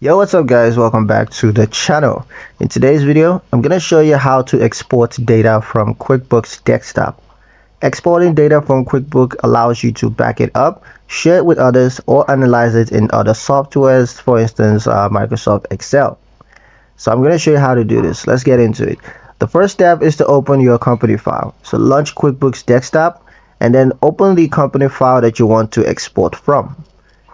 Yo, what's up guys? Welcome back to the channel. In today's video, I'm going to show you how to export data from QuickBooks Desktop. Exporting data from QuickBooks allows you to back it up, share it with others, or analyze it in other softwares, for instance, Microsoft Excel. So I'm going to show you how to do this. Let's get into it. The first step is to open your company file. So launch QuickBooks Desktop and then open the company file that you want to export from.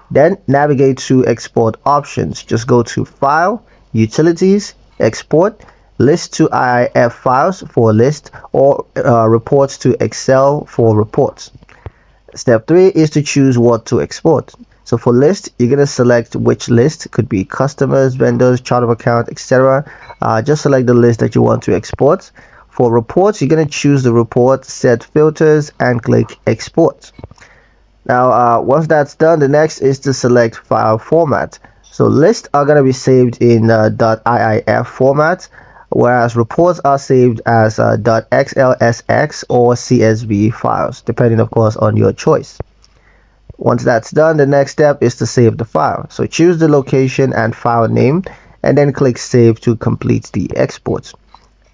Then navigate to export options. Just go to File, Utilities, Export, List to IIF files for list, or Reports to Excel for reports. Step 3 is to choose what to export. So for list, you're going to select which list. Could be customers, vendors, chart of account, etc. Just select the list that you want to export. For reports, you're going to choose the report, set filters, and click Export. Now, once that's done, the next is to select file format. So lists are going to be saved in .iif format, whereas reports are saved as .xlsx or CSV files, depending, of course, on your choice. Once that's done, the next step is to save the file. So choose the location and file name, and then click Save to complete the export.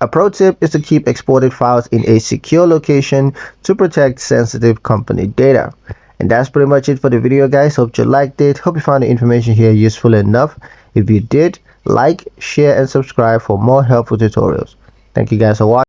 A pro tip is to keep exported files in a secure location to protect sensitive company data. And that's pretty much it for the video, guys. Hope you liked it. Hope you found the information here useful enough. If you did, like, share, and subscribe for more helpful tutorials. Thank you guys for watching.